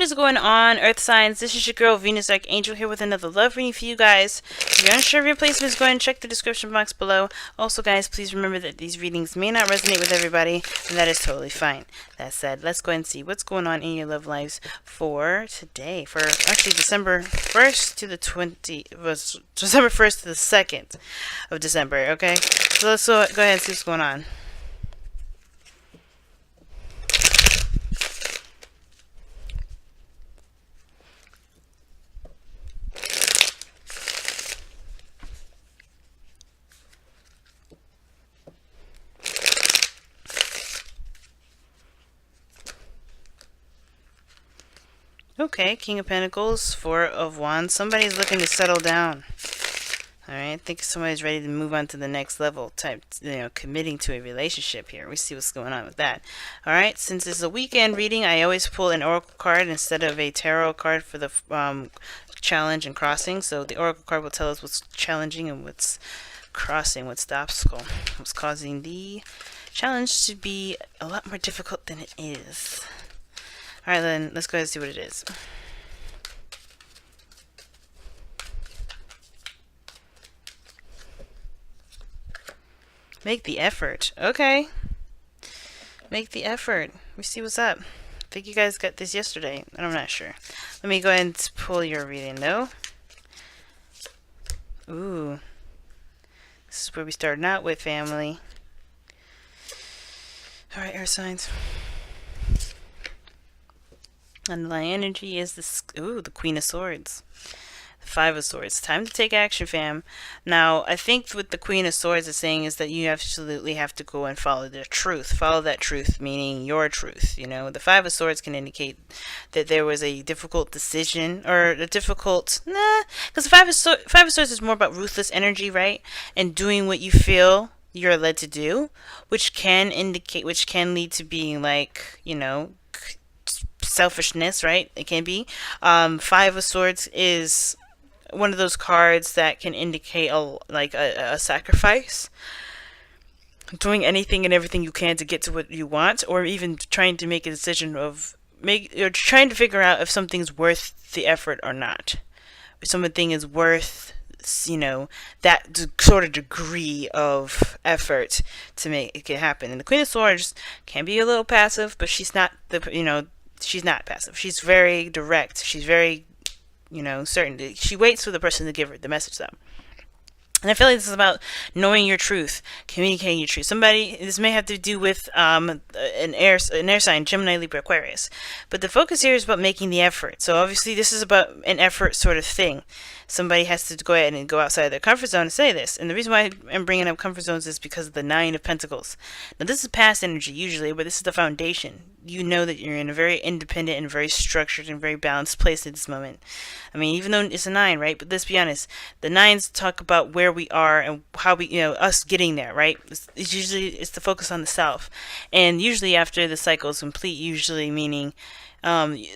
is going on, Earth signs? This is your girl Venus Archangel here with another love reading for you guys. If you're unsure of your placements, go ahead and check the description box below. Also, guys, please remember that these readings may not resonate with everybody, and that is totally fine. That said, let's go ahead and see what's going on in your love lives for today. For actually December 1st to the December 1st to the 2nd of December. Okay, so let's go ahead and see what's going on. Okay, King of Pentacles, Four of Wands. Somebody's looking to settle down. Alright, I think somebody's ready to move on to the next level type, committing to a relationship here. We see what's going on with that. Alright, since it's a weekend reading, I always pull an oracle card instead of a tarot card for the challenge and crossing. So the oracle card will tell us what's challenging and what's crossing, what's the obstacle, what's causing the challenge to be a lot more difficult than it is. Alright then, let's go ahead and see what it is. Make the effort. Okay. Make the effort. We see what's up. I think you guys got this yesterday. I'm not sure. Let me go ahead and pull your reading though. Ooh. This is where we started out with, family. Alright, air signs. Underlying energy is the Queen of Swords. Five of Swords. Time to take action, fam. Now, I think what the Queen of Swords is saying is that you absolutely have to go and follow the truth. Follow that truth, meaning your truth. The Five of Swords can indicate that there was a difficult decision, or a difficult, because the Five of Swords is more about ruthless energy, right? And doing what you feel you're led to do, which can lead to being like, selfishness, right? It can be. Five of Swords is one of those cards that can indicate a sacrifice, doing anything and everything you can to get to what you want, or even trying to make a decision or trying to figure out if something's worth the effort or not. If something is worth, that sort of degree of effort to make it happen. And the Queen of Swords can be a little passive, but she's not she's not passive. She's very direct. She's very, certain. She waits for the person to give her the message, though. And I feel like this is about knowing your truth, communicating your truth. This may have to do with an air sign, Gemini, Libra, Aquarius. But the focus here is about making the effort. So obviously this is about an effort sort of thing. Somebody has to go ahead and go outside their comfort zone and say this. And the reason why I'm bringing up comfort zones is because of the Nine of Pentacles. Now this is past energy usually, but this is the foundation. You know that you're in a very independent and very structured and very balanced place at this moment. I mean, even though it's a 9, right? But let's be honest. The 9s talk about where we are and how we, us getting there, right? It's usually the focus on the self. And usually after the cycle is complete, usually meaning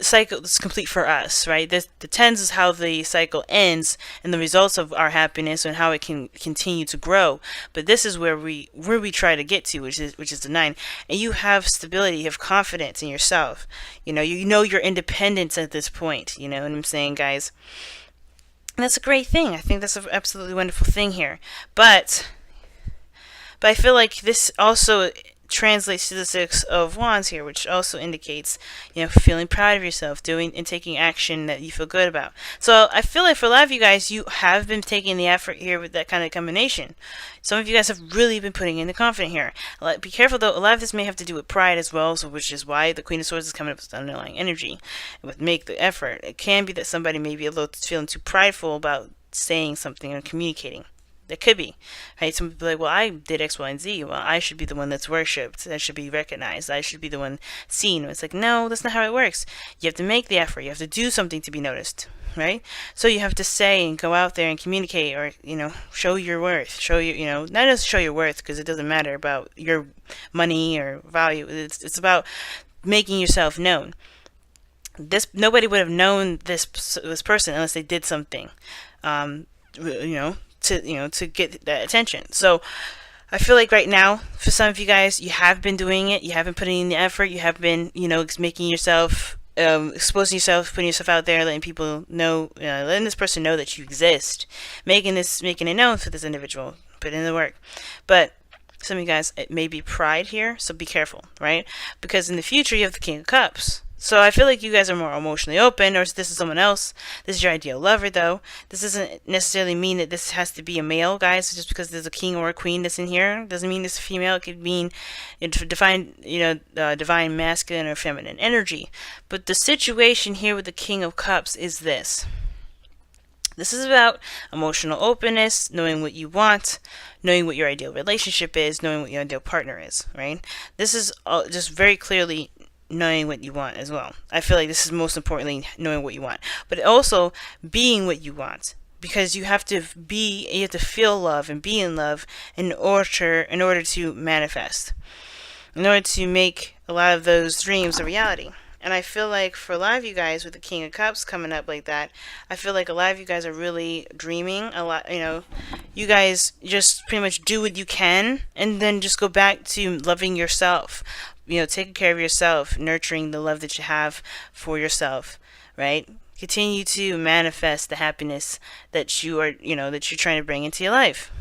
cycle is complete for us, right? The 10s is how the cycle ends and the results of our happiness and how it can continue to grow. But this is where we try to get to, which is the 9. And you have stability, you have confidence in yourself. You know your independence at this point. You know what I'm saying, guys? And that's a great thing. I think that's an absolutely wonderful thing here. But I feel like this also translates to the Six of Wands here, which also indicates, feeling proud of yourself, doing and taking action that you feel good about. So I feel like for a lot of you guys, you have been taking the effort here with that kind of combination. Some of you guys have really been putting in the confidence here. Be careful though, a lot of this may have to do with pride as well, so which is why the Queen of Swords is coming up with the underlying energy. With make the effort, it can be that somebody may be a little feeling too prideful about saying something or communicating. That could be, right? Some people are like, well, I did X, Y, and Z. Well, I should be the one that's worshipped. I should be recognized. I should be the one seen. It's like, no, that's not how it works. You have to make the effort. You have to do something to be noticed, right? So you have to say and go out there and communicate, or, show your worth. Show your, not just show your worth, because it doesn't matter about your money or value. It's about making yourself known. Nobody would have known this person unless they did something, to get that attention. So I feel like right now, for some of you guys, you have been doing it. You have been putting in the effort. You have been, making yourself exposing yourself, putting yourself out there, letting people know, letting this person know that you exist, making it known for this individual, put in the work. But some of you guys, it may be pride here, so be careful, right? Because in the future, you have the King of Cups. So I feel like you guys are more emotionally open, or this is someone else. This is your ideal lover, though. This doesn't necessarily mean that this has to be a male, guys. Just because there's a king or a queen that's in here doesn't mean it's a female. It could mean divine masculine or feminine energy. But the situation here with the King of Cups is this. This is about emotional openness, knowing what you want, knowing what your ideal relationship is, knowing what your ideal partner is, right? This is just very clearly knowing what you want as well. I feel like this is most importantly knowing what you want, but also being what you want, because you have to feel love and be in love in order to manifest, in order to make a lot of those dreams a reality. And I feel like for a lot of you guys with the King of Cups coming up like that, I feel like a lot of you guys are really dreaming a lot. You guys just pretty much do what you can and then just go back to loving yourself. Taking care of yourself, nurturing the love that you have for yourself, right? Continue to manifest the happiness that you are, that you're trying to bring into your life.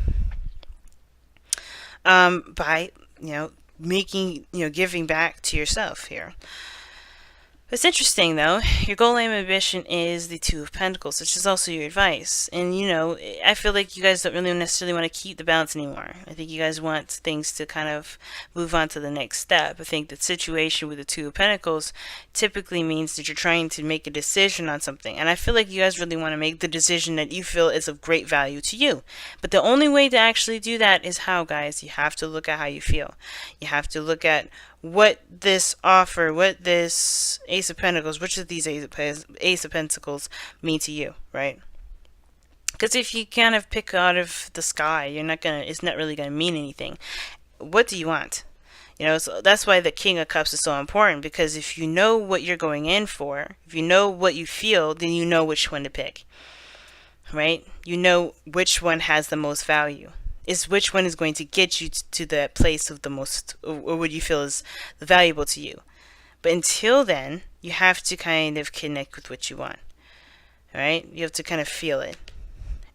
By, giving back to yourself here. It's interesting, though. Your goal, aim, ambition is the Two of Pentacles, which is also your advice. And, I feel like you guys don't really necessarily want to keep the balance anymore. I think you guys want things to kind of move on to the next step. I think the situation with the Two of Pentacles typically means that you're trying to make a decision on something. And I feel like you guys really want to make the decision that you feel is of great value to you. But the only way to actually do that is how, guys? You have to look at how you feel. You have to look at what this Ace of Pentacles, which of these Ace of Pentacles mean to you, right? Because if you kind of pick out of the sky, it's not really gonna mean anything. What do you want? So that's why the King of Cups is so important, because if you know what you're going in for, if you know what you feel, then you know which one to pick, right? You know which one has the most value. Is which one is going to get you to that place of the most, or what you feel is valuable to you. But until then, you have to kind of connect with what you want. All right? You have to kind of feel it.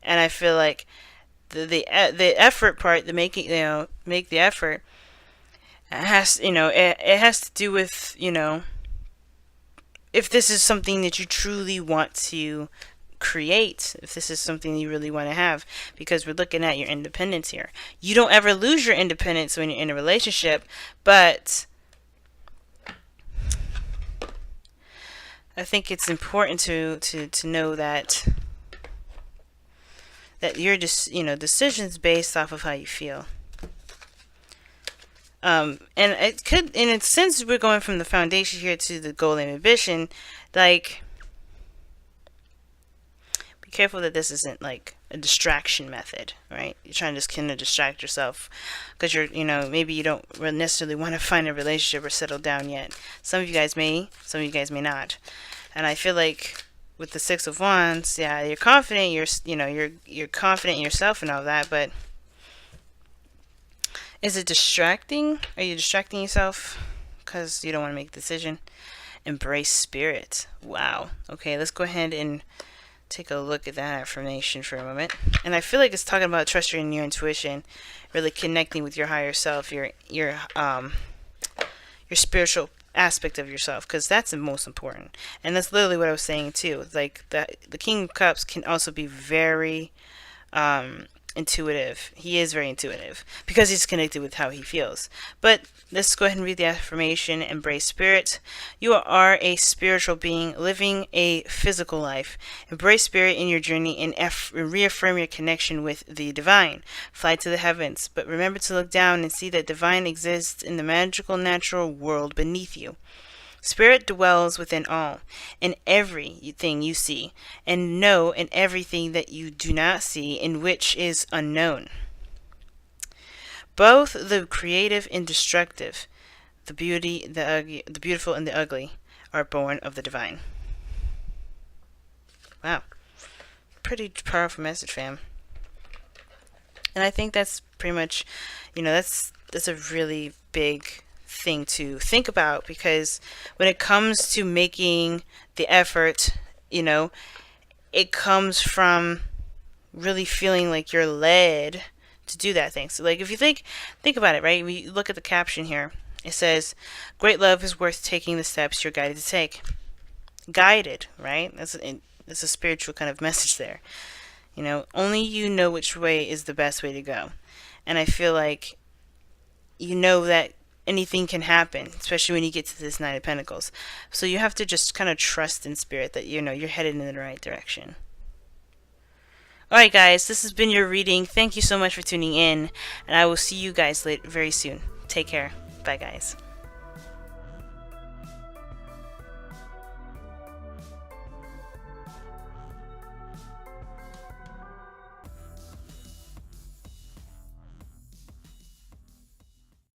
And I feel like the effort part, the make the effort, has it has to do with if this is something that you truly want to create, if this is something you really want to have, because we're looking at your independence here. You don't ever lose your independence when you're in a relationship, but I think it's important to know that you're just decisions based off of how you feel. And it could, and since we're going from the foundation here to the goal and ambition, like, careful that this isn't like a distraction method, right? You're trying to just kind of distract yourself because maybe you don't necessarily want to find a relationship or settle down yet. Some of you guys may, some of you guys may not. And I feel like with the Six of Wands, yeah, you're confident, you're confident in yourself and all that, but is it distracting? Are you distracting yourself because you don't want to make a decision? Embrace spirit. Wow. Okay, let's go ahead and take a look at that affirmation for a moment. And I feel like it's talking about trusting your intuition, really connecting with your higher self, your spiritual aspect of yourself, because that's the most important. And that's literally what I was saying too. Like the King of Cups can also be very intuitive. He is very intuitive because he's connected with how he feels. But let's go ahead and read the affirmation. Embrace spirit. You are a spiritual being living a physical life. Embrace spirit in your journey and reaffirm your connection with the divine. Fly to the heavens, but remember to look down and see that divine exists in the magical natural world beneath you. Spirit dwells within all, in everything you see, and know in everything that you do not see, in which is unknown. Both the creative and destructive, the beautiful and the ugly, are born of the divine. Wow. Pretty powerful message, fam. And I think that's pretty much, that's a really big thing to think about, because when it comes to making the effort, you know, it comes from really feeling like you're led to do that thing. So like if you think about it, right? We look at the caption here. It says, "Great love is worth taking the steps you're guided to take." Guided, right? That's a spiritual kind of message there. You know, only you know which way is the best way to go. And I feel like you know that anything can happen, especially when you get to this Nine of Pentacles. So you have to just kind of trust in spirit that, you know, you're headed in the right direction. Alright guys, this has been your reading. Thank you so much for tuning in, and I will see you guys very soon. Take care. Bye guys.